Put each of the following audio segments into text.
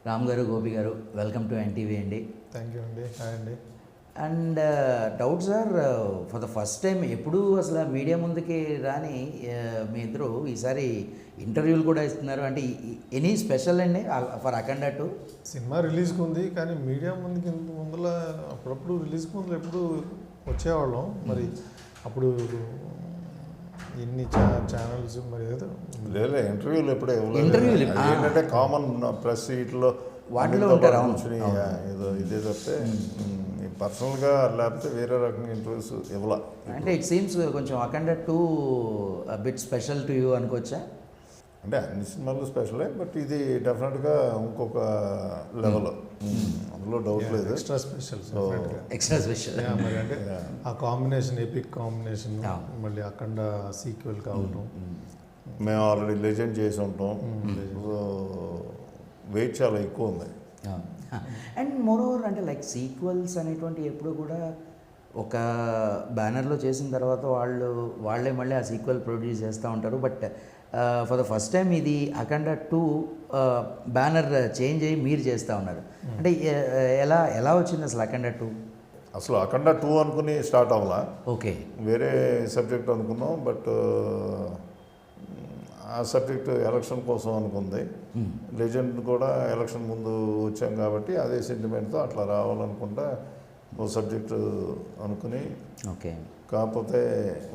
రామ్ గారు, గోపి గారు, welcome to NTV అండి. థ్యాంక్ యూ అండి. హాయ్ అండి. And doubt sir, for the first time ఎప్పుడూ అసలు మీడియా ముందుకి రాని మీ ఇద్దరు ఈసారి ఇంటర్వ్యూలు కూడా ఇస్తున్నారు. అంటే ఎనీ స్పెషల్ అండి ఫర్ అఖండ 2? సినిమా రిలీజ్కి ఉంది, కానీ మీడియా ముందుకి ఇంత ముందుల అప్పుడప్పుడు రిలీజ్కి ముందు ఎప్పుడు వచ్చేవాళ్ళం. మరి అప్పుడు ఇన్ని ఛానల్స్ మరి ఏదో లేదు ఇంటర్వ్యూలు ఎప్పుడే ఇంటర్వ్యూలు ఏంటంటే కామన్ ప్రెస్ వీటిలో వాటిలో ఉంటారు. ఏదో ఇదే తప్పితే పర్సనల్గా లేకపోతే వేరే రకంగా ఇంటర్వ్యూస్ ఇవ్వాల. అంటే ఇట్ సీమ్స్ కొంచెం అఖండ 2 బిట్ స్పెషల్ టు యూ అనుకోవచ్చా? అంటే అన్ని సినిమాలు స్పెషలే, బట్ ఇది డెఫినెట్గా ఇంకొక లెవెల్, అందులో డౌట్ లేదు. Extra special. ఎక్స్ట్రా స్పెషల్ మరి అంటే ఆ కాంబినేషన్, ఎపిక్ కాంబినేషన్, మళ్ళీ అఖండ సీక్వెల్ కావటం. మేము ఆల్రెడీ లెజెండ్ చేసి ఉంటాం, సో వెయిట్ చాలా ఎక్కువ ఉంది. అండ్ మోర్ ఓవర్ అంటే లైక్ సీక్వెల్స్ అనేటువంటి ఎప్పుడు కూడా ఒక బ్యానర్లో చేసిన తర్వాత వాళ్ళే మళ్ళీ ఆ సీక్వెల్ ప్రొడ్యూస్ చేస్తూ ఉంటారు. But for the first time ఇది అఖండ 2 బ్యానర్ చేంజ్ అయ్యి మీరు చేస్తూ ఉన్నారు. అంటే ఎలా వచ్చింది అసలు అఖండ 2? అసలు అఖండ 2 అనుకుని స్టార్ట్ అవ్వాలా, ఓకే, వేరే సబ్జెక్ట్ అనుకున్నాం. బట్ ఆ సబ్జెక్ట్ ఎలక్షన్ కోసం అనుకుంది. లెజెండ్ కూడా ఎలక్షన్ ముందు వచ్చాం కాబట్టి అదే సెంటిమెంట్తో అట్లా రావాలనుకుంటా ఓ సబ్జెక్టు అనుకుని, ఓకే, కాకపోతే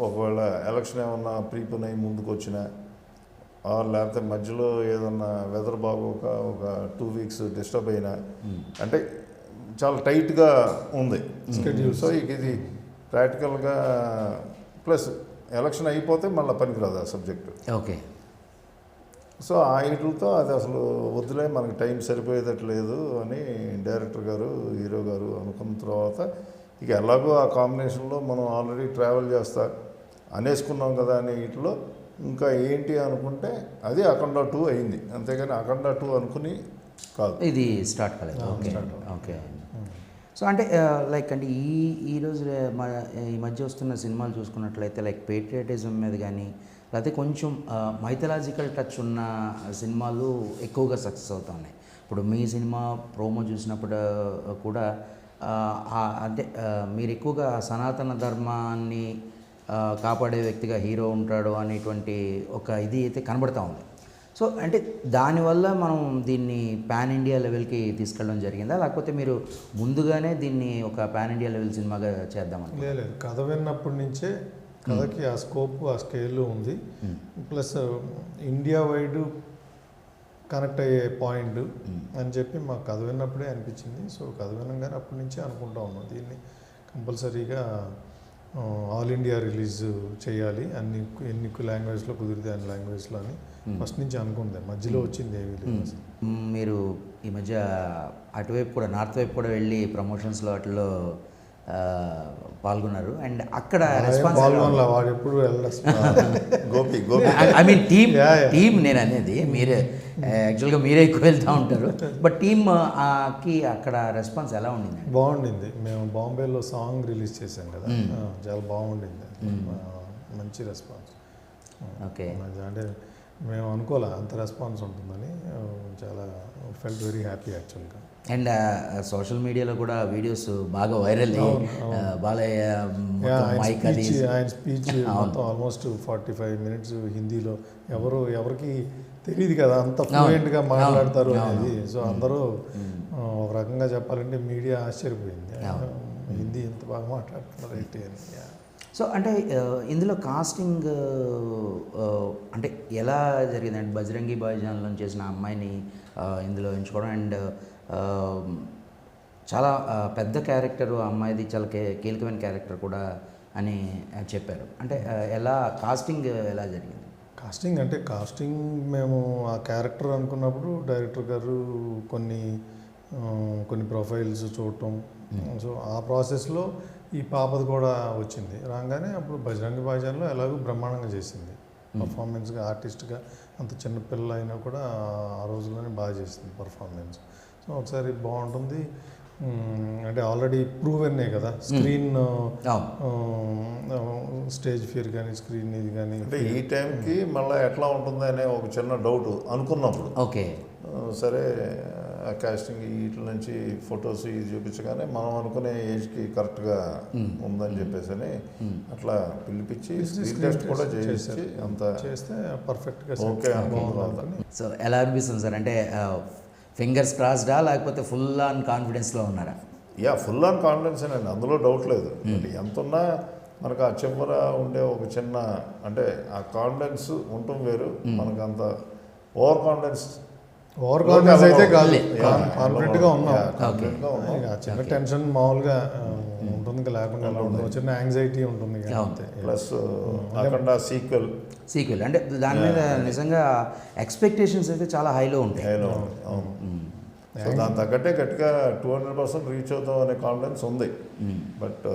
ఒకవేళ ఎలక్షన్ ఏమన్నా ప్రీపోన్ అయ్యి ముందుకు వచ్చినా, లేకపోతే మధ్యలో ఏదన్నా వెదర్ బాగోక ఒక 2 వీక్స్ డిస్టర్బ్ అయినా, అంటే చాలా టైట్గా ఉంది షెడ్యూల్. సో ఇది ప్రాక్టికల్గా ప్లస్ ఎలక్షన్ అయిపోతే మళ్ళీ పనికిరాదు ఆ సబ్జెక్టు. ఓకే. సో ఆ వీటితో అది అసలు వద్దులే, మనకి టైం సరిపోయేటట్లేదు అని డైరెక్టర్ గారు, హీరో గారు అనుకున్న తర్వాత ఇక ఎలాగో ఆ కాంబినేషన్లో మనం ఆల్రెడీ ట్రావెల్ చేస్తా అనేసుకున్నాం కదా అని వీటిలో ఇంకా ఏంటి అనుకుంటే అది అఖండ 2 అయింది. అంతేగాని అఖండ 2 అనుకుని కాదు, ఇది స్టార్ట్ కాలేదు. Okay, okay. సో అంటే లైక్ అంటే ఈరోజు ఈ మధ్య వస్తున్న సినిమాలు చూసుకున్నట్లయితే లైక్ పేట్రియాటిజం మీద కానీ లేకపోతే కొంచెం మైథలాజికల్ టచ్ ఉన్న సినిమాలు ఎక్కువగా సక్సెస్ అవుతున్నాయి. ఇప్పుడు మీ సినిమా ప్రోమో చూసినప్పుడు కూడా అంటే మీరు ఎక్కువగా సనాతన ధర్మాన్ని కాపాడే వ్యక్తిగా హీరో ఉంటాడు అనేటువంటి ఒక ఇది అయితే కనబడుతూ ఉంది. సో అంటే దానివల్ల మనం దీన్ని పాన్ ఇండియా లెవెల్కి తీసుకెళ్ళడం జరిగిందా, లేకపోతే మీరు ముందుగానే దీన్ని ఒక పాన్ ఇండియా లెవెల్ సినిమాగా చేద్దామని? లేదు, కథ విన్నప్పటి నుంచే కథకి ఆ స్కోప్, ఆ స్కేల్ ఉంది. ప్లస్ ఇండియా వైడ్ కనెక్ట్ అయ్యే పాయింట్ అని చెప్పి మాకు కథ విన్నప్పుడే అనిపించింది. సో కథ వినగానే అప్పటి నుంచే అనుకుంటా ఉన్నాం దీన్ని కంపల్సరీగా ఆల్ ఇండియా రిలీజ్ చేయాలి, ఎన్ని లాంగ్వేజ్లో కుదిరితే అన్ని లాంగ్వేజ్లో అని ఫస్ట్ నుంచి అనుకుంది. మధ్యలో వచ్చింది ఏమీ లేదు. మీరు ఈ మధ్య అటువైపు కూడా, నార్త్ వైపు కూడా వెళ్ళి ప్రమోషన్స్లో వాటిలో పాల్గొన్నారు. అండ్ అక్కడ రెస్పాన్స్ వాడు ఎప్పుడు గోపి ఐ మీన్ టీమ్ నేను అనేది మీరే యాక్చువల్గా మీరే ఎక్కువ వెళ్తూ ఉంటారు. బట్ టీమ్కి అక్కడ రెస్పాన్స్ ఎలా ఉండింది? బాగుండింది. మేము బాంబేలో సాంగ్ రిలీజ్ చేసాం కదా, చాలా బాగుండింది, మంచి రెస్పాన్స్. ఓకే. అంటే మేము అనుకోలే అంత రెస్పాన్స్ ఉంటుందని. చాలా ఫెల్ట్ వెరీ హ్యాపీ యాక్చువల్గా. అండ్ సోషల్ మీడియాలో కూడా వీడియోస్ బాగా వైరల్ అయ్యి బాలయ్య ఆయన స్పీచ్ మొత్తం ఆల్మోస్ట్ 45 minutes హిందీలో, ఎవరికి తెలియదు కదా అంత ఫ్లూయెంట్గా మాట్లాడతారు అనేది. సో అందరూ ఒక రకంగా చెప్పాలంటే మీడియా ఆశ్చర్యపోయింది, హిందీ ఎంత బాగా మాట్లాడుతున్నారు ఏంటి అని. సో అంటే ఇందులో కాస్టింగ్ అంటే ఎలా జరిగిందంటే బజరంగి భాయ్జాన్లో చేసిన అమ్మాయిని ఇందులో ఎంచుకోవడం, అండ్ చాలా పెద్ద క్యారెక్టర్ అమ్మాయిది, చాలా కీలకమైన క్యారెక్టర్ కూడా అని చెప్పారు. అంటే ఎలా కాస్టింగ్ ఎలా జరిగింది? కాస్టింగ్ మేము ఆ క్యారెక్టర్ అనుకున్నప్పుడు డైరెక్టర్ గారు కొన్ని ప్రొఫైల్స్ చూడటం, సో ఆ ప్రాసెస్లో ఈ పాపది కూడా వచ్చింది. రాగానే అప్పుడు బజరంగి భాయ్జాన్లో ఎలాగో బ్రహ్మాండంగా చేసింది పర్ఫార్మెన్స్గా. ఆర్టిస్ట్గా అంత చిన్న పిల్ల అయినా కూడా ఆ రోజుల్లోనే బాగా చేసింది పర్ఫార్మెన్స్. సో ఒకసారి బాగుంటుంది అంటే ఆల్రెడీ ప్రూవెన్నే కదా, స్క్రీన్ స్టేజ్ ఫియర్ కానీ స్క్రీన్ ఇది కానీ. అంటే ఈ టైంకి మళ్ళీ ఎట్లా ఉంటుంది అనే ఒక చిన్న డౌట్ అనుకున్నప్పుడు ఓకే సరే కాస్టింగ్ వీటి నుంచి ఫొటోస్ ఇవి చూపించగానే మనం అనుకునే ఏజ్కి కరెక్ట్గా ఉందని చెప్పేసి అని అట్లా పిలిపించి స్క్రీన్ టెస్ట్ కూడా చేసి అంత చేస్తే పర్ఫెక్ట్గా ఓకే సో ఎలా అనిపిస్తుంది సార్, అంటే ఫింగర్స్ క్రాస్డా లేకపోతే ఫుల్ ఆన్ కాన్ఫిడెన్స్లో ఉన్నారా? యా, ఫుల్ ఆన్ కాన్ఫిడెన్స్ అండి, అందులో డౌట్ లేదు. ఎంత ఉన్నా మనకు ఆ చివర ఉండే ఒక చిన్న అంటే ఆ కాన్ఫిడెన్స్ ఉండటం వేరు, మనకు అంత ఓవర్ కాన్ఫిడెన్స్ అయితే కాదు, కాన్ఫిడెంట్గా ఉన్నాం. కాన్ఫిడెంట్గా ఉన్నాం. ఇక చిన్న టెన్షన్ మామూలుగా ఉంటుంది, లేకుండా ఉండదు, చిన్న యాంగ్జైటీ ఉంటుంది అంతే. ప్లస్ అఖండ సీక్వెల్ అంటే దాని మీద నిజంగా ఎక్స్పెక్టేషన్స్ అయితే చాలా హైలో ఉంటాయి. హైలో అవును. సో దాని తగ్గట్టే గట్టిగా 200% రీచ్ అవుతాం అనే కాన్ఫిడెన్స్ ఉంది. బట్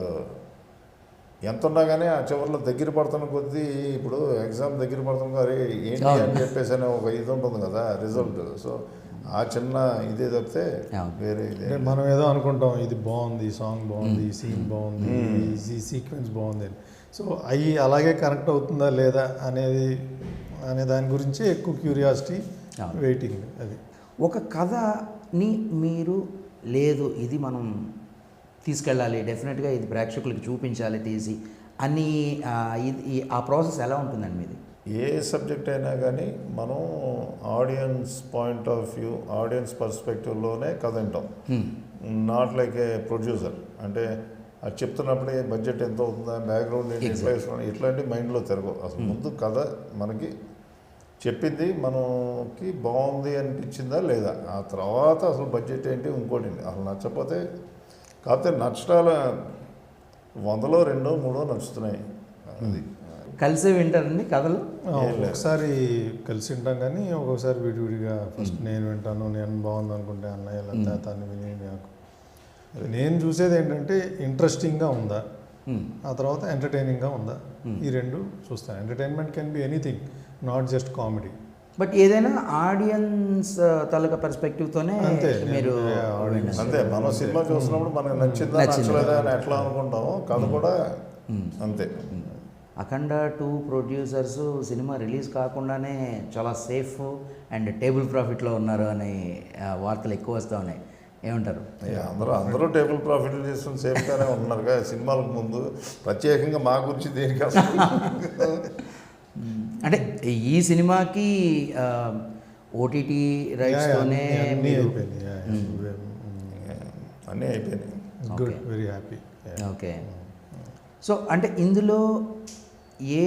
ఎంత ఉన్నా కానీ ఆ చివరిలో దగ్గర పడుతున్న కొద్దీ ఇప్పుడు ఎగ్జామ్ దగ్గర పడుతున్న అరే ఏంటి అని చెప్పేసి అనే ఒక ఇది ఉంటుంది కదా రిజల్ట్. సో ఆ చిన్న ఇదే తప్పితే వేరే ఇదే మనం ఏదో అనుకుంటాం, ఇది బాగుంది, ఈ సాంగ్ బాగుంది, ఈ సీన్ బాగుంది, ఈ సీక్వెన్స్ బాగుంది అని. సో అవి అలాగే కనెక్ట్ అవుతుందా లేదా అనే దాని గురించి ఎక్కువ క్యూరియాసిటీ, వెయిటింగ్. అది ఒక కథని మీరు లేదు ఇది మనం తీసుకెళ్ళాలి, డెఫినెట్గా ఇది ప్రేక్షకులకి చూపించాలి తీసి అని ఆ ప్రాసెస్ ఎలా ఉంటుందండి మీది? ఏ సబ్జెక్ట్ అయినా కానీ మనం audience point of view, audience పర్స్పెక్టివ్లోనే కథ వింటాం. నాట్ లైక్ ఏ ప్రొడ్యూసర్, అంటే అది చెప్తున్నప్పుడే బడ్జెట్ ఎంత అవుతుందా, బ్యాక్గ్రౌండ్ ఏంటి, ఎట్లా వేసుకోండి, ఇట్లాంటి మైండ్లో తిరగవు. అసలు ముందు కథ మనకి చెప్పింది మనకి బాగుంది అనిపించిందా లేదా, ఆ తర్వాత అసలు బడ్జెట్ ఏంటి, ఇంకోటి అసలు నచ్చకపోతే కాకపోతే నచ్చటాలు 100లో 2, 3 నచ్చుతున్నాయి. అది కలిసే వింటారండి కథలు? ఒకసారి కలిసి వింటాం కానీ ఒక్కొక్కసారి విడివిడిగా. ఫస్ట్ నేను వింటాను, నేను బాగుంది అనుకుంటే అన్నయ్య లేదా తను విని నాకు. నేను చూసేది ఏంటంటే ఇంట్రెస్టింగ్గా ఉందా, ఆ తర్వాత ఎంటర్టైనింగ్గా ఉందా, ఈ రెండు చూస్తాను. Entertainment can be anything, not just comedy. But ఏదైనా ఆడియన్స్ తాలూకా పర్స్పెక్టివ్తోనే మీరు అంతే. మనం సినిమా చూసినప్పుడు మనకు నచ్చిందా నచ్చలేదా అని ఎట్లా అనుకుంటామో కథ కూడా అంతే. అఖండ 2 ప్రొడ్యూసర్స్ సినిమా రిలీజ్ కాకుండానే చాలా సేఫ్ అండ్ టేబుల్ ప్రాఫిట్లో ఉన్నారు అనే వార్తలు ఎక్కువ వస్తూ ఉన్నాయి, ఏమంటారు? అందరూ టేబుల్ ప్రాఫిట్లు చేసుకుని సేఫ్గానే ఉన్నారు కదా. సినిమాలకు ముందు ప్రత్యేకంగా మా గురించి దేనికి అంటే ఈ సినిమాకి ఓటీటీ రైట్స్తోనే అన్నీ అయిపోయినాయి. Good, very happy. Okay. So అంటే ఇందులో ఏ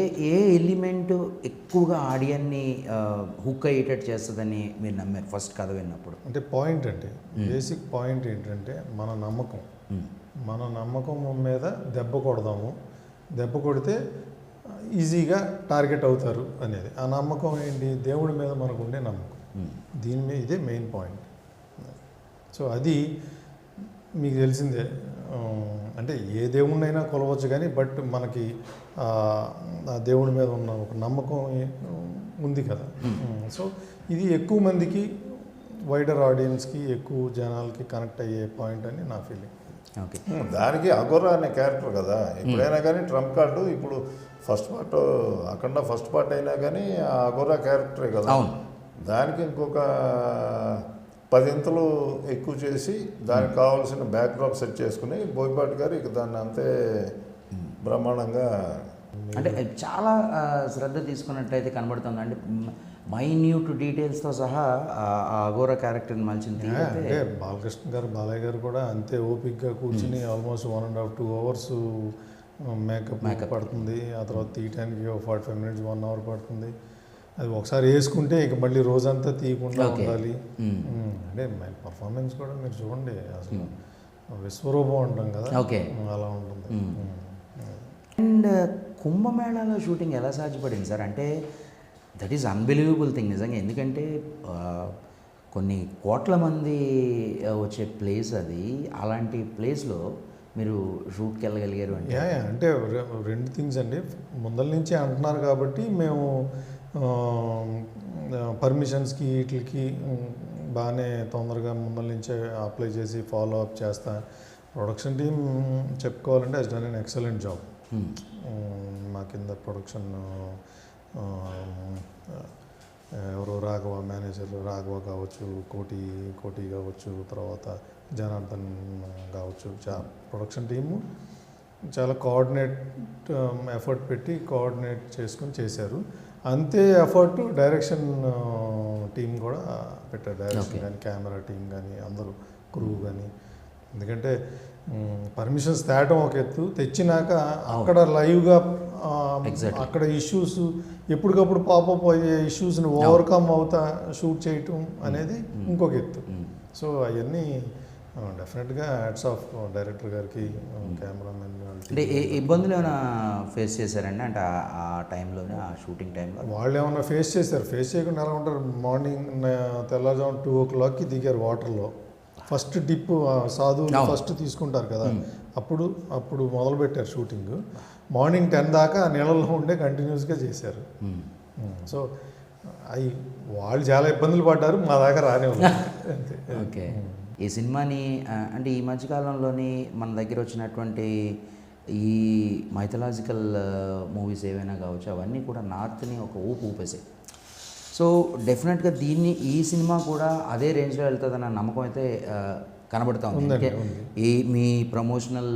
ఎలిమెంట్ ఎక్కువగా ఆడియన్ని హుక్ అయ్యేటట్టు చేస్తుందని మీరు నమ్మారు ఫస్ట్ కథ విన్నప్పుడు? అంటే పాయింట్ అంటే బేసిక్ పాయింట్ ఏంటంటే మన నమ్మకం మీద దెబ్బ కొడదాము, దెబ్బ కొడితే ఈజీగా టార్గెట్ అవుతారు అనేది. ఆ నమ్మకం ఏంటి? దేవుడి మీద మనకు ఉండే నమ్మకం. దీని మీద ఇదే మెయిన్ పాయింట్. సో అది మీకు తెలిసిందే, అంటే ఏ దేవుడినైనా కొలవచ్చు కానీ బట్ మనకి ఆ దేవుడి మీద ఉన్న ఒక నమ్మకం ఉంది కదా. సో ఇది ఎక్కువ మందికి, వైడర్ ఆడియన్స్కి, ఎక్కువ జనాలకి కనెక్ట్ అయ్యే పాయింట్ అని నా ఫీలింగ్. ఓకే. దానికి అఘోరా అనే క్యారెక్టర్ కదా, ఎప్పుడైనా కానీ ట్రంప్ కార్డు. ఇప్పుడు ఫస్ట్ పార్ట్ అఖండ ఫస్ట్ పార్ట్ అయినా కానీ ఆ అఘోరా క్యారెక్టరే కదా. దానికి ఇంకొక 10 ఇంతలు ఎక్కువ చేసి దానికి కావాల్సిన బ్యాక్డ్రాప్ సెట్ చేసుకుని బోయపాటి గారు ఇక దాన్ని అంతే బ్రహ్మాండంగా, అంటే చాలా శ్రద్ధ తీసుకున్నట్టయితే కనబడుతుంది. అంటే మైన్యూట్ డీటెయిల్స్తో సహా ఆ అఘోరా క్యారెక్టర్ని మలిచింది. అంటే బాలకృష్ణ గారు, బాలయ్య గారు కూడా అంతే ఓపిక్గా కూర్చుని ఆల్మోస్ట్ 1.5 to 2 hours మేకప్ పడుతుంది. ఆ తర్వాత తీయటానికి 45 minutes 1 hour పడుతుంది. అది ఒకసారి వేసుకుంటే ఇక మళ్ళీ రోజంతా తీయకుండా ఉండాలి. అంటే పర్ఫార్మెన్స్ కూడా మీరు చూడండి, అసలు విశ్వరూపం అంటాం కదా, అలా ఉంటుంది. అండ్ కుంభమేళాలో షూటింగ్ ఎలా సాధ్యపడింది సార్? అంటే దట్ ఈస్ అన్బిలీవబుల్ థింగ్ నిజంగా. ఎందుకంటే కొన్ని కోట్ల మంది వచ్చే ప్లేస్ అది, అలాంటి ప్లేస్లో మీరు షూట్కి వెళ్ళగలిగారు అంటే అంటే 2 things అండి. ముందల నుంచి అంటున్నారు కాబట్టి మేము పర్మిషన్స్కి వీటికి బాగానే తొందరగా ముందల నుంచే అప్లై చేసి ఫాలో అప్ చేస్తా. ప్రొడక్షన్ టీమ్ చెప్పుకోవాలంటే has done an excellent job. మా కింద ప్రొడక్షన్ ఎవరో రాఘవ మేనేజర్ రాఘవ కావచ్చు, కోటి కావచ్చు, తర్వాత జనార్దన్ కావచ్చు, ప్రొడక్షన్ టీము చాలా ఎఫర్ట్ పెట్టి కోఆర్డినేట్ చేసుకొని చేశారు. అంతే ఎఫర్ట్ డైరెక్షన్ టీం కూడా పెట్టారు. డైరెక్షన్ కానీ కెమెరా టీం కానీ అందరూ క్రూ కానీ. ఎందుకంటే పర్మిషన్స్ తేవటం ఒక ఎత్తు, తెచ్చినాక అక్కడ లైవ్గా అక్కడ ఇష్యూస్ ఎప్పటికప్పుడు పాపప్ అయ్యే ఇష్యూస్ని ఓవర్కమ్ అవుతా షూట్ చేయటం అనేది ఇంకొక ఎత్తు. సో అవన్నీ డెఫినెట్గా హ్యాట్స్ ఆఫ్ డైరెక్టర్ గారికి, కెమెరామెన్. అంటే ఇబ్బందులు ఏమైనా ఫేస్ చేశారండి అంటే ఆ టైంలోనే, ఆ షూటింగ్ టైంలో? వాళ్ళు ఏమన్నా ఫేస్ చేశారు, ఫేస్ చేయకుండా ఎలా ఉంటారు? మార్నింగ్ తెల్లవారుజామున 2 o'clock దిగారు వాటర్లో. ఫస్ట్ డిప్ సాధువులు ఫస్ట్ తీసుకుంటారు కదా, అప్పుడు మొదలుపెట్టారు షూటింగ్. మార్నింగ్ 10 దాకా నీళ్ళలో ఉండే కంటిన్యూస్గా చేశారు. సో అవి వాళ్ళు చాలా ఇబ్బందులు పడ్డారు, మా దాకా రానివ్వలేదు. అంతే. ఓకే. ఈ సినిమాని అంటే ఈ మధ్యకాలంలోని మన దగ్గర వచ్చినటువంటి ఈ మైథలాజికల్ మూవీస్ ఏవైనా కావచ్చు, అవన్నీ కూడా నార్త్ని ఒక ఊపేసాయి. సో డెఫినెట్గా ఈ సినిమా కూడా అదే రేంజ్లో వెళ్తుందన్న నమ్మకం అయితే కనబడుతూ ఉంది. ఈ మీ ప్రమోషనల్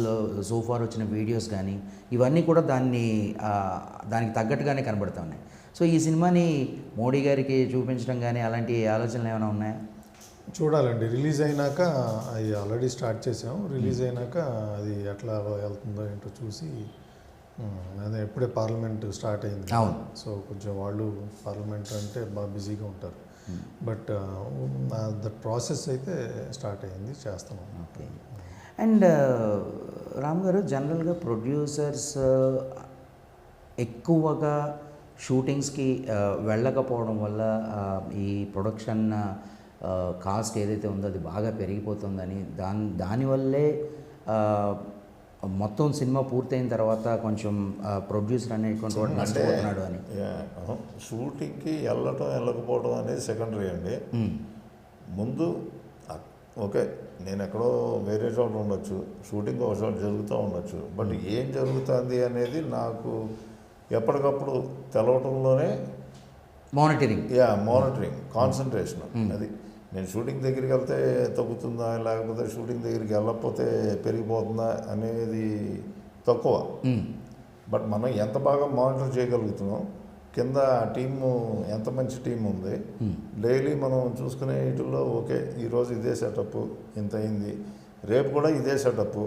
సోఫార్ వచ్చిన వీడియోస్ కానీ ఇవన్నీ కూడా దానికి తగ్గట్టుగానే కనబడుతూ ఉన్నాయి. సో ఈ సినిమాని మోడీ గారికి చూపించడం కానీ అలాంటి ఆలోచనలు ఏమైనా ఉన్నాయా? చూడాలండి. రిలీజ్ అయినాక అది ఆల్రెడీ స్టార్ట్ చేసాం. రిలీజ్ అయినాక అది ఎట్లా వెళ్తుందో ఏంటో చూసి, అదే ఎప్పుడే పార్లమెంట్ స్టార్ట్ అయింది. సో కొంచెం వాళ్ళు పార్లమెంట్ అంటే బాగా బిజీగా ఉంటారు. బట్ దట్ ప్రాసెస్ అయితే స్టార్ట్ అయింది, చేస్తున్నాం. ఓకే. అండ్ రామ్ గారు, జనరల్గా ప్రొడ్యూసర్స్ ఎక్కువగా షూటింగ్స్కి వెళ్ళకపోవడం వల్ల ఈ ప్రొడక్షన్ కాస్ట్ ఏదైతే ఉందో అది బాగా పెరిగిపోతుందని, దానివల్లే మొత్తం సినిమా పూర్తయిన తర్వాత కొంచెం ప్రొడ్యూసర్ అనేటువంటి వాడు నష్టపోతున్నాడు అని. షూటింగ్కి వెళ్ళకపోవడం అనేది సెకండరీ అండి. ముందు ఓకే, నేను ఎక్కడో వేరే చోట ఉండొచ్చు, షూటింగ్ ఒక చోట జరుగుతూ ఉండొచ్చు, బట్ ఏం జరుగుతుంది అనేది నాకు ఎప్పటికప్పుడు తెలవటంలోనే మానిటరింగ్ కాన్సన్ట్రేషన్. అది నేను షూటింగ్ దగ్గరికి వెళ్తే తగ్గుతుందా, లేకపోతే షూటింగ్ దగ్గరికి వెళ్ళకపోతే పెరిగిపోతుందా అనేది తక్కువ. బట్ మనం ఎంత బాగా మానిటర్ చేయగలుగుతున్నాం, కింద టీము ఎంత మంచి టీం ఉంది, డైలీ మనం చూసుకునే వీటిల్లో ఓకే ఈరోజు ఇదే సెటప్ ఇంత అయింది, రేపు కూడా ఇదే సెటప్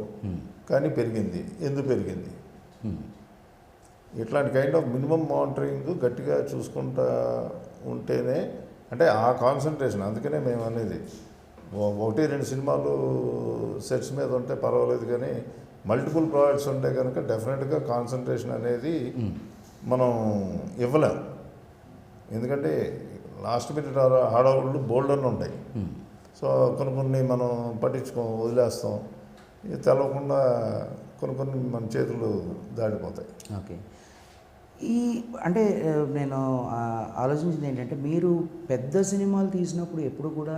కానీ పెరిగింది, ఎందుకు పెరిగింది, ఇట్లాంటి కైండ్ ఆఫ్ మినిమం మానిటరింగ్ గట్టిగా చూసుకుంటా ఉంటేనే, అంటే ఆ కాన్సన్ట్రేషన్. అందుకనే మేము అనేది 1-2 సినిమాలు సెట్స్ మీద ఉంటే పర్వాలేదు, కానీ మల్టిపుల్ ప్రాజెక్ట్స్ ఉంటే కనుక డెఫినెట్గా కాన్సన్ట్రేషన్ అనేది మనం ఇవ్వలేం. ఎందుకంటే లాస్ట్ మినిట్ హడావుళ్ళు బోల్డ్ అని ఉంటాయి. సో కొన్ని మనం వదిలేస్తాం, తెలవకుండా కొన్ని మన చేతులు దాడిపోతాయి. ఓకే. అంటే నేను ఆలోచించింది ఏంటంటే, మీరు పెద్ద సినిమాలు తీసినప్పుడు ఎప్పుడు కూడా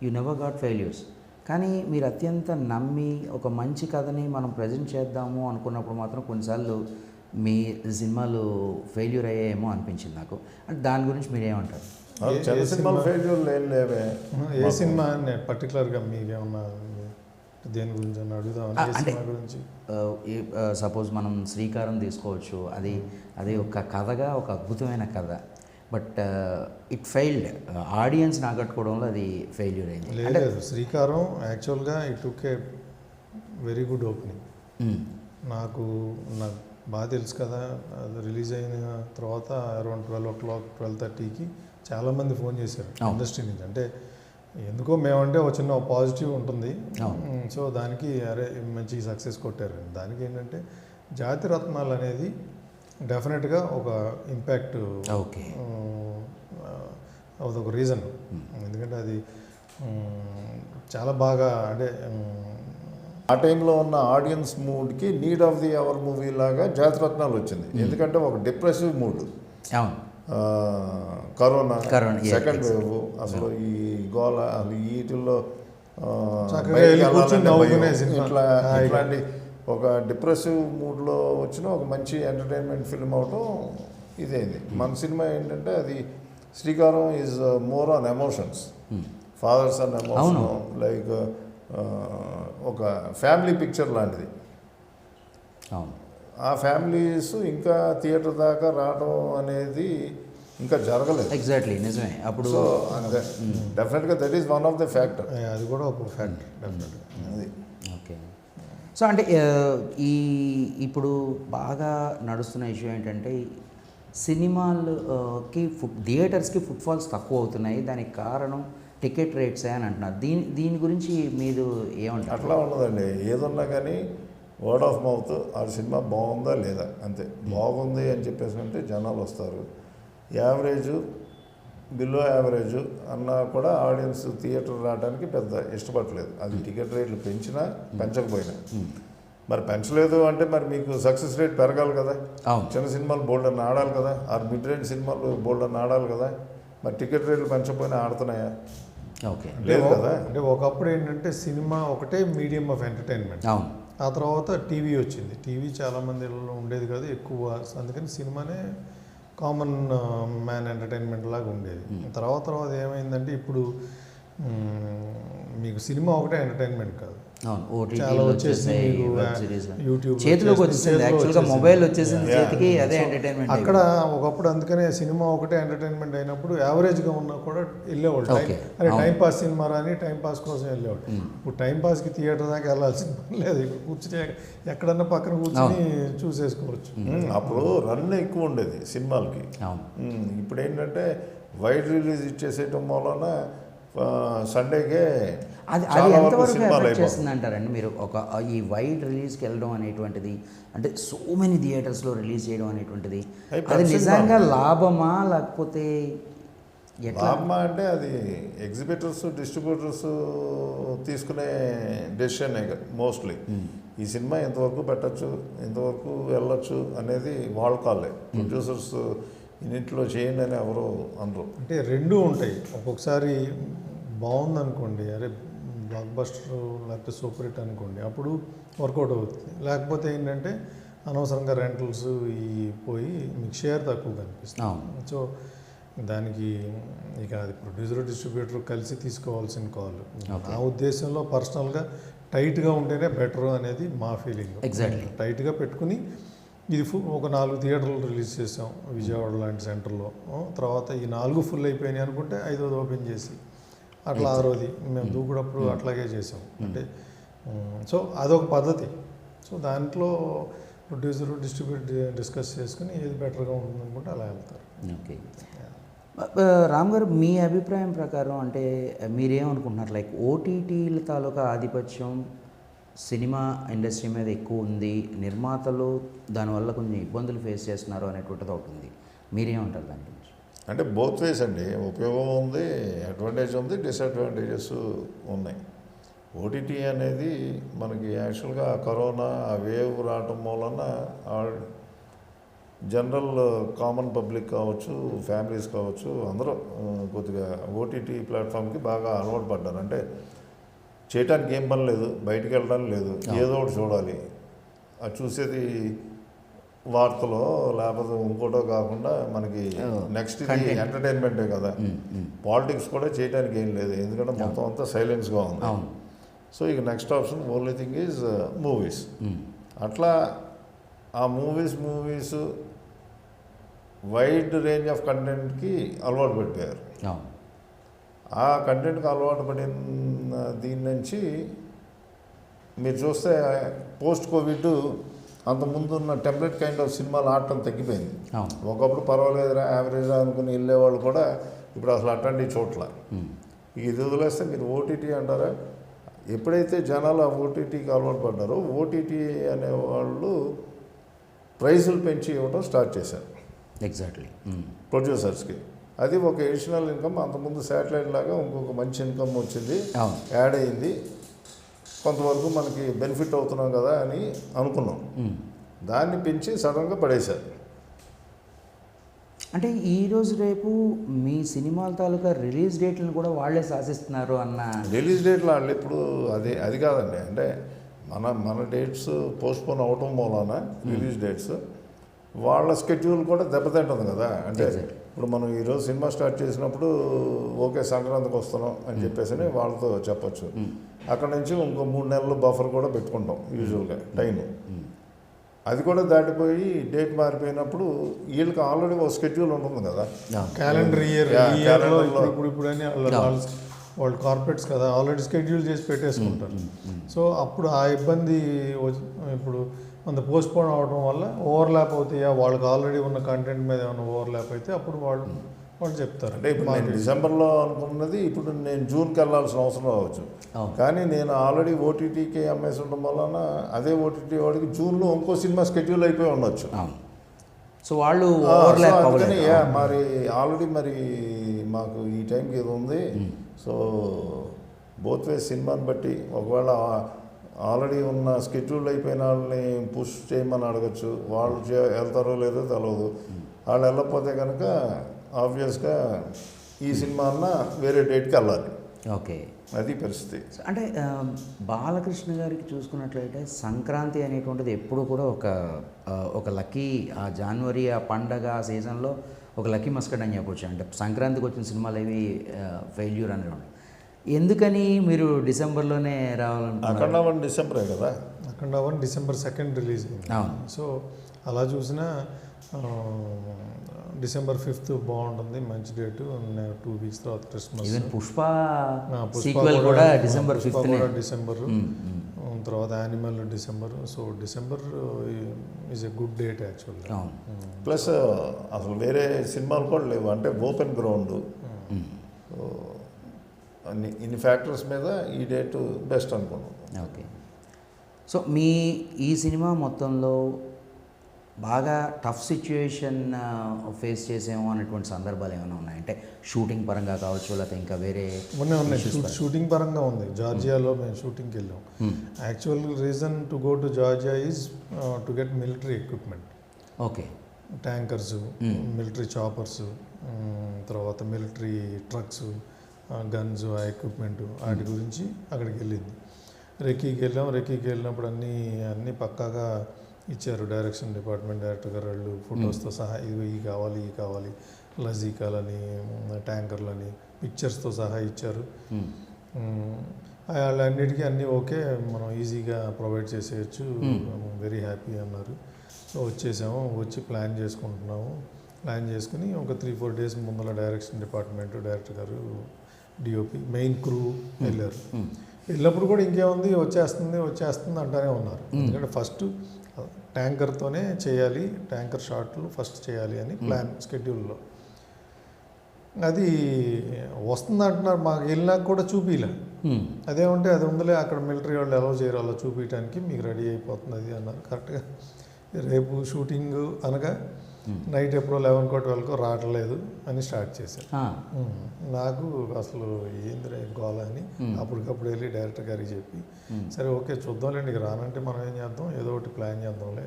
యు నెవర్ గాట్ ఫెయిల్యూర్స్, కానీ మీరు అత్యంత నమ్మి ఒక మంచి కథని మనం ప్రజెంట్ చేద్దాము అనుకున్నప్పుడు మాత్రం కొన్నిసార్లు మీ సినిమాలు ఫెయిల్యూర్ అయ్యాయేమో అనిపించింది నాకు. అంటే దాని గురించి మీరేమంటారు? చిన్న సినిమాలు ఫెయిల్యూర్లు ఏం లేవే. ఏ సినిమా పర్టికులర్గా మీకేమన్నా దేని గురించి అని అడుగుదాం గురించి? సపోజ్ మనం శ్రీకారం తీసుకోవచ్చు. అది ఒక కథగా ఒక అద్భుతమైన కథ, బట్ ఇట్ ఫెయిల్డ్. ఆడియన్స్ని ఆకట్టుకోవడంలో అది ఫెయిల్యూర్ అయింది. లేదు, శ్రీకారం యాక్చువల్గా it took a very good opening. నాకు బాగా తెలుసు కదా, అది రిలీజ్ అయిన తర్వాత అరౌండ్ 12 o'clock 12:30కి చాలామంది ఫోన్ చేశారు ఇండస్ట్రీ నుంచి. అంటే ఎందుకో మేమంటే ఒక చిన్న పాజిటివ్ ఉంటుంది. సో దానికి అరే మంచి సక్సెస్ కొట్టారు. దానికి ఏంటంటే జాతిరత్నాలు అనేది డెఫినెట్గా ఒక ఇంపాక్ట్, అదొక రీజన్. ఎందుకంటే అది చాలా బాగా, అంటే ఆ టైంలో ఉన్న ఆడియన్స్ మూడ్కి need of the hour movie లాగా జాతిరత్నాలు వచ్చింది. ఎందుకంటే ఒక depressive mood, corona second wave, అసలు ఈ గోల, అసలు వీటిల్లో ఇట్లాంటి ఒక డిప్రెసివ్ మూడ్లో వచ్చిన ఒక మంచి ఎంటర్టైన్మెంట్ ఫిల్మ్ అవటం ఇదేంది. మన సినిమా ఏంటంటే అది Sreekaram is more on emotions, fathers and emotion, like ఒక ఫ్యామిలీ పిక్చర్ లాంటిది. అవును, ఆ ఫ్యామిలీస్ ఇంకా థియేటర్ దాకా రావడం అనేది ఇంకా జరగలేదు. ఎగ్జాక్ట్లీ నిజమే. అప్పుడు సో డెఫినెట్గా that is one of the factor. అది కూడా ఒక ఫ్యాక్టర్ డెఫినెట్గా. అది ఓకే. సో అంటే ఇప్పుడు బాగా నడుస్తున్న ఇష్యూ ఏంటంటే సినిమాలకి థియేటర్స్కి ఫుట్ఫాల్స్ తక్కువ అవుతున్నాయి, దానికి కారణం టికెట్ రేట్సే అని అంటున్నారు. దీని గురించి మీరు ఏమంటారు? అట్లా ఉండదండి, ఏదున్నా కానీ వర్డ్ ఆఫ్ మౌత్, ఆ సినిమా బాగుందా లేదా అంతే. బాగుంది అని చెప్పేసి అంటే జనాలు వస్తారు. యావరేజ్, బిలో యావరేజ్ అన్నా కూడా ఆడియన్స్ థియేటర్ రావడానికి పెద్ద ఇష్టపడలేదు. అది టికెట్ రేట్లు పెంచినా పెంచకపోయినా. మరి పెంచలేదు అంటే మరి మీకు సక్సెస్ రేట్ పెరగాలి కదా. చిన్న సినిమాలు బోల్డ్ అని ఆడాలి కదా, ఆ మిడ్ రేంజ్ సినిమాలు బోల్డ్ అని ఆడాలి కదా. మరి టికెట్ రేట్లు పెంచకపోయినా ఆడుతున్నాయా? ఓకే, లేదు కదా. అంటే ఒకప్పుడు ఏంటంటే సినిమా ఒకటే మీడియం ఆఫ్ ఎంటర్టైన్మెంట్. అవును. ఆ తర్వాత టీవీ వచ్చింది. టీవీ చాలామంది ఇళ్ళలో ఉండేది కాదు ఎక్కువ, అందుకని సినిమానే కామన్ మ్యాన్ ఎంటర్టైన్మెంట్ లాగా ఉండేది. తర్వాత ఏమైందంటే ఇప్పుడు మీకు సినిమా ఒకటే ఎంటర్టైన్మెంట్ కాదు, చాలా వచ్చేసి యూట్యూబ్ చేతిలోకి వచ్చేసింది, యాక్చువల్గా మొబైల్ వచ్చేసింది చేతికి, అదే ఎంటర్టైన్మెంట్. అక్కడ ఒకప్పుడు అందుకనే సినిమా ఒకటే ఎంటర్టైన్మెంట్ అయినప్పుడు యావరేజ్గా ఉన్నా కూడా వెళ్ళేవాళ్ళు. అరే టైం పాస్ సినిమా రాని టైం పాస్ కోసం వెళ్ళేవాళ్ళు. ఇప్పుడు టైం పాస్కి థియేటర్ దాకా వెళ్ళాల్సిన పని లేదు, ఇప్పుడు కూర్చుని ఎక్కడన్నా పక్కన కూర్చొని చూసేసుకోవచ్చు. అప్పుడు రన్ ఎక్కువ ఉండేది సినిమాలకి. ఇప్పుడు ఏంటంటే వైడ్ రిలీజ్ ఇచ్చేసేయటం వలన సండేకే అది ఎంతవరకు ఎఫెక్ట్ చేస్తుంది అంటారండి మీరు? ఈ వైడ్ రిలీజ్కి వెళ్ళడం అనేటువంటిది, అంటే సో మెనీ థియేటర్స్లో రిలీజ్ చేయడం అనేటువంటిది, అది నిజంగా లాభమా లేకపోతే లాభమా అంటే అది ఎగ్జిబిటర్స్, డిస్ట్రిబ్యూటర్స్ తీసుకునే డెసిషనే మోస్ట్లీ. ఈ సినిమా ఎంతవరకు పెట్టచ్చు, ఎంతవరకు వెళ్ళొచ్చు అనేది వాళ్ళ కాళ్ళే. ప్రొడ్యూసర్స్ ఇన్నింటిలో చేయండి అని ఎవరు అనరు. అంటే రెండూ ఉంటాయి. ఒక్కొక్కసారి బాగుందనుకోండి, అరే బ్లాక్ బస్టర్ లేకపోతే సూపర్ హిట్ అనుకోండి, అప్పుడు వర్కౌట్ అవుతుంది. లేకపోతే ఏంటంటే అనవసరంగా రెంటల్స్ పోయి మీకు షేర్ తక్కువ కనిపిస్తుంది. సో దానికి ఇక అది ప్రొడ్యూసర్ డిస్ట్రిబ్యూటర్ కలిసి తీసుకోవాల్సిన కాల్. నా ఉద్దేశంలో పర్సనల్గా టైట్గా ఉంటేనే బెటర్ అనేది మా ఫీలింగ్. ఎగ్జాక్ట్లీ టైట్గా పెట్టుకుని ఇది ఒక 4 థియేటర్లు రిలీజ్ చేసాం విజయవాడ లాంటి సెంటర్లో. తర్వాత ఈ 4 ఫుల్ అయిపోయినాయి అనుకుంటే 5వ ఓపెన్ చేసి అట్లా 6వది మేము దూకుడప్పుడు అట్లాగే చేసాం. అంటే సో అదొక పద్ధతి. సో దాంట్లో ప్రొడ్యూసర్ డిస్ట్రిబ్యూటర్ డిస్కస్ చేసుకుని ఏది బెటర్గా ఉంటుంది అనుకుంటే అలా వెళ్తారు. ఓకే. రామ్ గారు, మీ అభిప్రాయం ప్రకారం అంటే మీరేమనుకుంటున్నారు? లైక్ ఓటీటీల తాలూకా ఆధిపత్యం సినిమా ఇండస్ట్రీ మీద ఎక్కువ ఉంది, నిర్మాతలు దానివల్ల కొంచెం ఇబ్బందులు ఫేస్ చేస్తున్నారు అనేటువంటిది ఒకటి ఉంది. మీరేమంటారు దాని గురించి? అంటే బోత్ వేస్ అండి, ఉపయోగం ఉంది, అడ్వాంటేజ్ ఉంది, డిసడ్వాంటేజెస్ ఉన్నాయి. ఓటీటీ అనేది మనకి యాక్చువల్గా కరోనా ఆ వేవ్ రావటం వలన జనరల్ కామన్ పబ్లిక్ కావచ్చు, ఫ్యామిలీస్ కావచ్చు, అందరూ కొద్దిగా ఓటీటీ ప్లాట్ఫామ్కి బాగా అలవాటు పడ్డారు. అంటే చేయటానికి ఏం పని లేదు, బయటికి వెళ్ళడానికి లేదు, ఏదో ఒకటి చూడాలి. అది చూసేది వార్తలో లేకపోతే ఇంకోటో కాకుండా మనకి నెక్స్ట్ ఇది ఎంటర్టైన్మెంటే కదా. పాలిటిక్స్ కూడా చేయడానికి ఏం లేదు, ఎందుకంటే మొత్తం అంతా సైలెన్స్గా ఉంది. సో ఇక next option only thing is movies. అట్లా ఆ మూవీస్ వైడ్ రేంజ్ ఆఫ్ కంటెంట్కి అలవాటు పెట్టారు. ఆ కంటెంట్కి అలవాటు పడిన దీని నుంచి మీరు చూస్తే పోస్ట్ కోవిడ్ అంతకుముందు ఉన్న టెంప్లెట్ కైండ్ ఆఫ్ సినిమాలు ఆడటం తగ్గిపోయింది. ఒకప్పుడు పర్వాలేదురా యావరేజ్గా అనుకుని వెళ్ళేవాళ్ళు కూడా ఇప్పుడు అసలు అట్లాంటి చోట్ల ఇది వదిలేస్తే మీరు ఓటీటీ అంటారా. ఎప్పుడైతే జనాలు ఆ ఓటీటీకి అలవాటు పడ్డారో ఓటీటీ అనేవాళ్ళు ప్రైజులు పెంచి ఇవ్వడం స్టార్ట్ చేశారు. ఎగ్జాక్ట్లీ ప్రొడ్యూసర్స్కి అది ఒక ఎడిషనల్ ఇన్కమ్. అంతకుముందు శాటిలైట్ లాగా ఇంకొక మంచి ఇన్కమ్ వచ్చింది, యాడ్ అయింది, కొంతవరకు మనకి బెనిఫిట్ అవుతున్నాం కదా అని అనుకున్నాం. దాన్ని పెంచి సడన్గా పడేశారు. అంటే ఈరోజు రేపు మీ సినిమాల తాలూకా రిలీజ్ డేట్లను కూడా వాళ్ళే శాసిస్తున్నారు అన్న. రిలీజ్ డేట్లు వాళ్ళు ఇప్పుడు అది కాదండి. అంటే మన డేట్స్ పోస్ట్పోన్ అవటం మూలాన రిలీజ్ డేట్స్ వాళ్ళ స్కెడ్యూల్ కూడా దెబ్బతింటుంది కదా. అంటే ఇప్పుడు మనం ఈరోజు సినిమా స్టార్ట్ చేసినప్పుడు ఓకే సంక్రాంతికి వస్తున్నాం అని చెప్పేసి వాళ్ళతో చెప్పొచ్చు. అక్కడ నుంచి ఇంకో 3 నెలలు బఫర్ కూడా పెట్టుకుంటాం యూజువల్గా టైము. అది కూడా దాటిపోయి డేట్ మారిపోయినప్పుడు వీళ్ళకి ఆల్రెడీ ఒక స్కెడ్యూల్ ఉంటుంది కదా, క్యాలెండర్ ఇయర్ ఇప్పుడు అని వాళ్ళు కార్పొరేట్స్ కదా ఆల్రెడీ స్కెడ్యూల్ చేసి పెట్టేసుకుంటారు. సో అప్పుడు ఆ ఇబ్బంది ఇప్పుడు కొంత పోస్ట్పోన్ అవడం వల్ల ఓవర్లాప్ అవుతాయా, వాళ్ళకి ఆల్రెడీ ఉన్న కంటెంట్ మీద ఏమైనా ఓవర్లాప్ అయితే అప్పుడు వాళ్ళు చెప్తారు. అంటే ఇప్పుడు నేను డిసెంబర్లో అనుకున్నది ఇప్పుడు నేను జూన్కి వెళ్ళాల్సిన అవసరం రావచ్చు, కానీ నేను ఆల్రెడీ ఓటీటీకి అమ్మేసి ఉండడం వలన అదే ఓటీటీ వాడికి జూన్లో ఇంకో సినిమా స్కెడ్యూల్ అయిపోయి ఉండొచ్చు. సో వాళ్ళు అందుకని మరి ఆల్రెడీ మరి మాకు ఈ టైంకి ఇది ఉంది. సో బోత్ వేస్ సినిమాని బట్టి ఒకవేళ ఆల్రెడీ ఉన్న స్కెడ్యూల్ అయిపోయిన వాళ్ళని పుష్ చేయమని అడగచ్చు, వాళ్ళు వెళ్తారో లేదో తెలియదు. వాళ్ళు వెళ్ళకపోతే కనుక ఆబ్వియస్గా ఈ సినిమా అన్న వేరే డేట్కి వెళ్ళాలి. ఓకే, అది పరిస్థితి. అంటే బాలకృష్ణ గారికి చూసుకున్నట్లయితే సంక్రాంతి అనేటువంటిది ఎప్పుడు కూడా ఒక లక్కీ, ఆ జనవరి ఆ పండగ ఆ సీజన్లో ఒక లక్కీ మస్కట్ అని చెప్పొచ్చు. అంటే సంక్రాంతికి వచ్చిన సినిమాలు ఏవి ఫెయిల్యూర్ అనేవి. ఎందుకని మీరు డిసెంబర్లోనే రావాలనుకుంటున్నారు? అఖండ డిసెంబరే కదా, అఖండ 1 December 2 రిలీజ్ అయింది. సో అలా చూసినా December 5th బాగుంటుంది, మంచి డేటు. 2 weeks తర్వాత క్రిస్మస్. ఈవెన్ పుష్ప సీక్వెల్ కూడా డిసెంబర్ 5th డిసెంబర్, తర్వాత animal December. So December is a good date యాక్చువల్గా. ప్లస్ అసలు వేరే సినిమాలు కూడా లేవు, అంటే ఓపెన్ గ్రౌండ్. ఇన్ని ఫ్యాక్టర్స్ మీద ఈ డేట్ బెస్ట్ అనుకున్నాం. ఓకే, సో ఈ సినిమా మొత్తంలో బాగా టఫ్ సిచ్యువేషన్ ఫేస్ చేసేమో అనేటువంటి సందర్భాలు ఏమైనా ఉన్నాయి? అంటే షూటింగ్ పరంగా కావచ్చు, లేకపోతే ఇంకా వేరే ఉన్నాయి. షూటింగ్ పరంగా ఉంది. జార్జియాలో మేము షూటింగ్కి వెళ్ళాం. Actual reason to go to Georgia is to get military equipment. Okay, tankers, military choppers, తర్వాత మిలిటరీ ట్రక్స్, గన్స్, ఆ ఎక్విప్మెంట్ వాటి గురించి అక్కడికి వెళ్ళింది. రెక్కీకి వెళ్ళినప్పుడు అన్నీ పక్కాగా ఇచ్చారు. డైరెక్షన్ డిపార్ట్మెంట్ డైరెక్టర్ గారు వాళ్ళు ఫొటోస్తో సహా ఈ కావాలి లజీకాలని, ట్యాంకర్లని, పిక్చర్స్తో సహా ఇచ్చారు. వాళ్ళన్నిటికీ అన్నీ ఓకే, మనం ఈజీగా ప్రొవైడ్ చేసేయచ్చు, వెరీ హ్యాపీ అన్నారు. సో వచ్చేసాము, వచ్చి ప్లాన్ చేసుకుని ఒక 3-4 days ముందర డైరెక్షన్ డిపార్ట్మెంట్ డైరెక్టర్ గారు, డిఓపి, మెయిన్ క్రూ వెళ్ళారు. వెళ్ళినప్పుడు కూడా ఇంకేముంది, వచ్చేస్తుంది అంటానే ఉన్నారు. ఎందుకంటే ఫస్ట్ ట్యాంకర్తోనే చేయాలి, ట్యాంకర్ షాట్లు ఫస్ట్ చేయాలి అని ప్లాన్ స్కెడ్యూల్లో. అది వస్తుంది అంటున్నారు. మాకు వెళ్ళినాక కూడా చూపిలే. అదేమంటే అది ఉందిలే, అక్కడ మిలిటరీ వాళ్ళు ఎలా చేయరు అలా చూపించడానికి, మీకు రెడీ అయిపోతుంది అది అన్నారు. కరెక్ట్గా రేపు షూటింగ్ అనగా నైట్ ఎప్పుడో 11-12 రావట్లేదు అని స్టార్ట్ చేశారు. నాకు అసలు ఏందిరా గోళ అని అప్పటికప్పుడు వెళ్ళి డైరెక్టర్ గారికి చెప్పి, సరే ఓకే చూద్దాంలేండి, ఇక రానంటే మనం ఏం చేద్దాం, ఏదో ఒకటి ప్లాన్ చేద్దాంలే.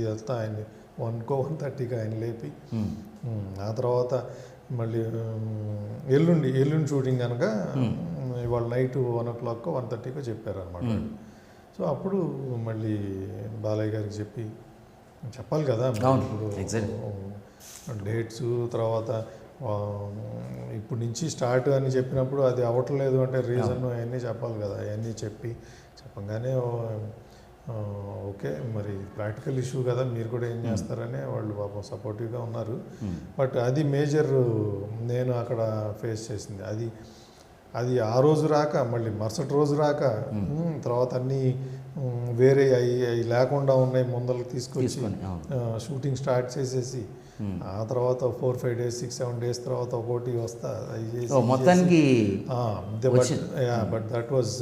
ఇదంతా ఆయన్ని 1:30 ఆయన లేపి, ఆ తర్వాత మళ్ళీ ఎల్లుండి షూటింగ్ కనుక ఇవాళ నైట్ 1 o'clock 1:30 చెప్పారు అనమాట. సో అప్పుడు మళ్ళీ బాలయ్య గారికి చెప్పాలి కదా ఇప్పుడు డేట్స్, తర్వాత ఇప్పుడు నుంచి స్టార్ట్ అని చెప్పినప్పుడు అది అవ్వట్లేదు అంటే రీజన్ అవన్నీ చెప్పాలి కదా. అవన్నీ చెప్పంగానే ఓకే మరి ప్రాక్టికల్ ఇష్యూ కదా, మీరు కూడా ఏం చేస్తారని వాళ్ళు పాపం సపోర్టివ్గా ఉన్నారు. బట్ అది మేజర్ నేను అక్కడ ఫేస్ చేసింది. అది ఆ రోజు రాక మళ్ళీ మరుసటి రోజు రాక, తర్వాత అన్నీ వేరే అవి లేకుండా ఉన్నాయి ముందరకు తీసుకొచ్చి షూటింగ్ స్టార్ట్ చేసేసి, ఆ తర్వాత 4-5 days 6-7 days తర్వాత ఒకటి వస్తా అది చేసి మొత్తానికి. బట్ దట్ వాజ్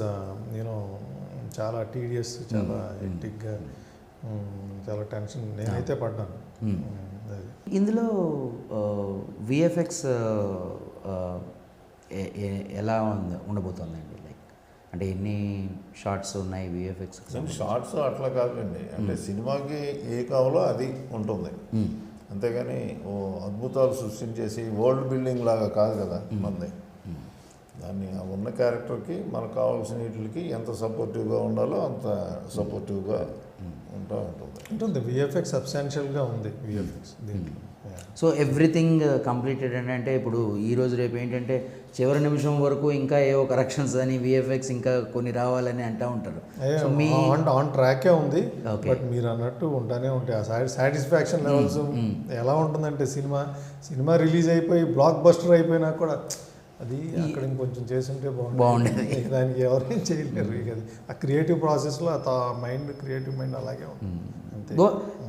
చాలా టీడియస్, చాలా హెక్టిక్గా, చాలా టెన్షన్ నేనైతే పడ్డాను. ఇందులో విఎఫ్ఎక్స్ ఎలా ఉండబోతుందండి? లైక్ అంటే ఎన్ని షార్ట్స్ ఉన్నాయి విఎఫ్ఎక్స్? షార్ట్స్ అట్లా కాదండి, అంటే సినిమాకి ఏ కావాలో అది ఉంటుంది, అంతేగాని అద్భుతాలు సృష్టించేసి వరల్డ్ బిల్డింగ్ లాగా కాదు కదా మంది. దాన్ని ఉన్న క్యారెక్టర్కి మనకు కావాల్సిన వీటికి ఎంత సపోర్టివ్గా ఉండాలో అంత సపోర్టివ్గా ఉంటుంది. విఎఫ్ఎక్స్ సబ్స్టాన్షియల్గా ఉంది. విఎఫ్ఎక్స్ దీంట్లో సో ఎవ్రీథింగ్ కంప్లీటెడ్ అంటే ఇప్పుడు ఈ రోజు రేపు ఏంటంటే చివరి నిమిషం వరకు ఇంకా ఏవో కరెక్షన్స్ అని విఎఫ్ఎక్స్ ఇంకా కొన్ని రావాలని అంటూ ఉంటారు. సో మీ ఆన్ ట్రాకే ఉంది. Okay. బట్ మీరు అన్నట్టు ఉంటానే ఉంటాయి ఆ సాటిస్ఫాక్షన్ లెవెల్స్. ఎలా ఉంటుందంటే సినిమా రిలీజ్ అయిపోయి బ్లాక్ బస్టర్ అయిపోయినా కూడా అది అక్కడ ఇంకొంచెం చేస్తుంటే బాగుండేది. దానికి ఎవరేం చేయలేరు. ఇక అది ఆ క్రియేటివ్ ప్రాసెస్లో క్రియేటివ్ మైండ్ అలాగే ఉంటుంది. అంతే.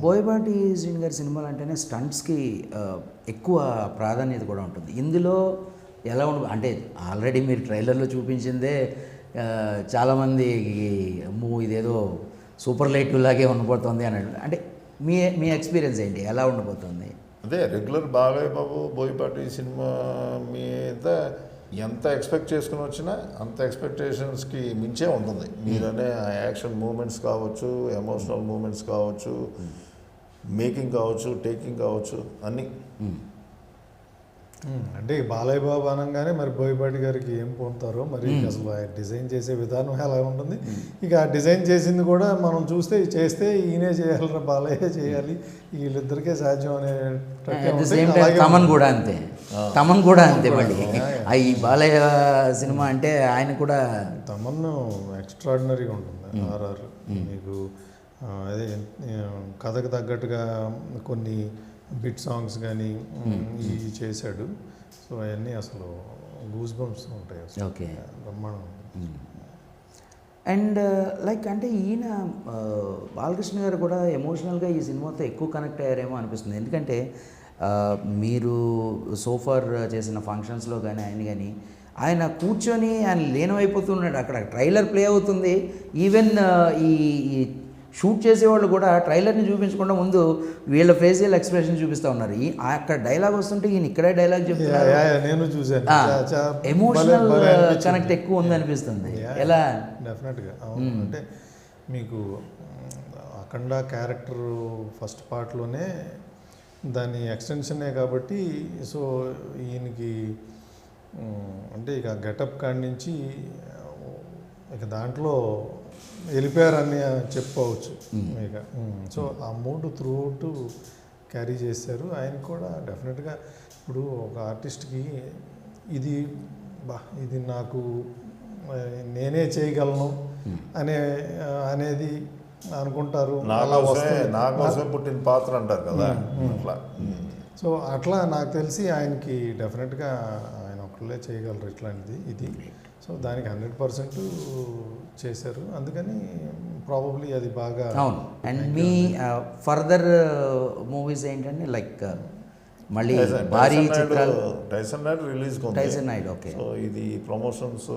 బోయపాటి శ్రీను గారి సినిమాలు అంటేనే స్టంట్స్కి ఎక్కువ ప్రాధాన్యత కూడా ఉంటుంది. ఇందులో ఎలా అంటే ఆల్రెడీ మీరు ట్రైలర్లో చూపించిందే చాలామంది అమ్మో ఇదేదో సూపర్ లైట్ లాగే ఉండబోతుంది అని అంటే మీ ఎక్స్పీరియన్స్ ఏంటి, ఎలా ఉండబోతుంది? అదే రెగ్యులర్ బాలయ్య బాబు బోయపాటి సినిమా మీద ఎంత ఎక్స్పెక్ట్ చేసుకుని వచ్చినా అంత ఎక్స్పెక్టేషన్స్కి మించే ఉంటుంది. మీరనే ఆ యాక్షన్ మూమెంట్స్ కావచ్చు, ఎమోషనల్ మూమెంట్స్ కావచ్చు, మేకింగ్ కావచ్చు, టేకింగ్ కావచ్చు, అన్నీ. అంటే బాలయ్య బాబు అనగానే మరి బోయపాటి గారికి ఏం పొందుతారో మరి అసలు ఆయన డిజైన్ చేసే విధానం ఎలా ఉంటుంది. ఇక ఆ డిజైన్ చేసింది కూడా మనం చేస్తే ఈయనే చేయాలి, బాలయ్య చేయాలి, వీళ్ళిద్దరికే సాధ్యం అనే తమన్ కూడా అంతే. మళ్ళీ ఈ బాలయ్య సినిమా అంటే ఆయన కూడా తమన్ ఎక్స్ట్రాడినరీగా ఉంటుంది. ఆర్ఆర్ మీకు అదే కథకు తగ్గట్టుగా కొన్ని బిట్ సాంగ్స్ కానీ ఇవి చేశాడు. సో అవన్నీ అసలు గూస్ బంప్స్ ఉంటాయి. ఓకే, బ్రహ్మాండం. అండ్ లైక్ అంటే ఈయన బాలకృష్ణ గారు కూడా ఎమోషనల్గా ఈ సినిమాతో ఎక్కువ కనెక్ట్ అయ్యారేమో అనిపిస్తుంది. ఎందుకంటే మీరు సోఫార్ చేసిన ఫంక్షన్స్లో కానీ ఆయన కూర్చొని ఆయన లీనమైపోతున్నాడు. అక్కడ ట్రైలర్ ప్లే అవుతుంది. ఈవెన్ ఈ షూట్ చేసేవాళ్ళు కూడా ట్రైలర్ని చూపించకుండా ముందు వీళ్ళ ఫేషియల్ ఎక్స్ప్రెషన్ చూపిస్తూ ఉన్నారు. అక్కడ డైలాగ్ వస్తుంటే ఈయన ఇక్కడే డైలాగ్ చెప్తున్నారు. నేను చూసాను. ఎమోషనల్ కనెక్ట్ ఎక్కువ ఉంది అనిపిస్తుంది. ఎలా? డెఫినెట్గా అంటే మీకు అఖండ క్యారెక్టర్ ఫస్ట్ పార్ట్లోనే దాని ఎక్స్టెన్షనే కాబట్టి సో ఈయనకి అంటే ఇక గెటప్ కాడి నుంచి ఇక దాంట్లో వెళ్ళిపోయారని చెప్పుకోవచ్చు. ఇక సో ఆ మూడ్ త్రూ అవుట్ క్యారీ చేశారు. ఆయన కూడా డెఫినెట్గా ఇప్పుడు ఒక ఆర్టిస్ట్కి ఇది నాకు నేనే చేయగలను అనేది అనుకుంటారు. నాకోసమే పుట్టిన పాత్ర అంటారు కదా అట్లా. సో అట్లా నాకు తెలిసి ఆయనకి డెఫినెట్గా ఆయన ఒక్కళ్ళే చేయగలరు ఇట్లాంటిది ఇది. సో దానికి 100% చేశారు. అందుకని ప్రాబబ్లీ అది బాగా. అవును. అండ్ మీ ఫర్దర్ మూవీస్ ఏంటంటే లైక్ మళ్ళీ భారీ చిత్రాలు? Tyson night release Tyson night. Okay. So ఇది ప్రమోషన్స్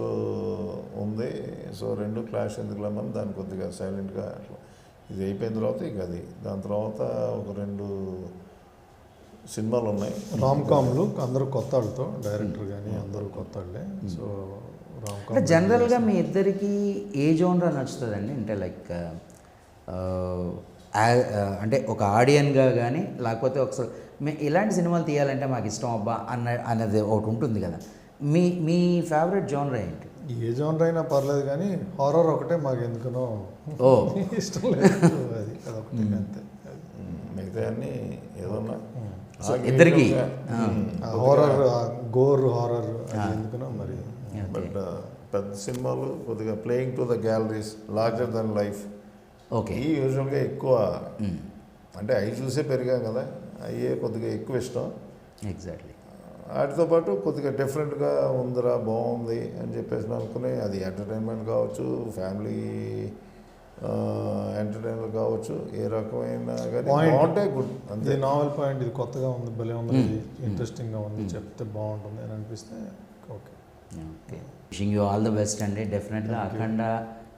ఉంది. సో రెండు క్లాష్ ఎందుకులేమని దాన్ని కొద్దిగా సైలెంట్గా అట్లా ఇది అయిపోయిన తర్వాత ఇక అది దాని తర్వాత ఒక 2 సినిమాలు ఉన్నాయి. రామ్ కామ్లు అందరూ కొత్త వాళ్ళతో, డైరెక్టర్ కానీ అందరూ కొత్త వాళ్ళే. సో అంటే జనరల్గా మీ ఇద్దరికి ఏ జోనరా నచ్చుతుందండి? అంటే లైక్ అంటే ఒక ఆడియన్గా కానీ లేకపోతే ఒకసారి ఇలాంటి సినిమాలు తీయాలంటే మాకు ఇష్టం అబ్బా అన్నది ఒకటి ఉంటుంది కదా. మీ ఫేవరెట్ జోనర్ ఏంటి? ఏ జోనర్ అయినా పర్లేదు కానీ హారర్ ఒకటే మాకు ఎందుకనో ఇష్టం లేదు. అది అదొకటి అంతే. మిగతా అన్నీ ఏదన్నా ఇద్దరికి హారర్, గోర్ హారర్ ఎందుకనో మరి. బట్ పెద్ద సినిమాలు కొద్దిగా playing to the galleries, larger then life. Okay. ఈ యూజువల్గా ఎక్కువ అంటే అవి చూసే పెరిగాం కదా, అయ్యే కొద్దిగా ఎక్కువ ఇష్టం. ఎగ్జాక్ట్లీ. వాటితో పాటు కొద్దిగా డిఫరెంట్గా ఉందిరా, బాగుంది అని చెప్పేసి అనుకుని అది ఎంటర్టైన్మెంట్ కావచ్చు, ఫ్యామిలీ ఎంటర్టైనర్ కావచ్చు, ఏ రకమైన కానీ బాగుంటే గుడ్. అంతే. నావెల్ పాయింట్, ఇది కొత్తగా ఉంది, భలే ఉంది, ఇంట్రెస్టింగ్గా ఉంది, చెప్తే బాగుంటుంది అని అనిపిస్తే okay. Okay. Wishing you all the best అండి. డెఫినెట్గా అఖండ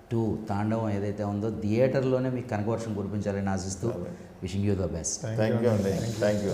2 తాండవం ఏదైతే ఉందో థియేటర్లోనే మీకు కనకవర్షం కురిపించాలని ఆశిస్తూ wishing you the best. Thank you అండి. Thank you.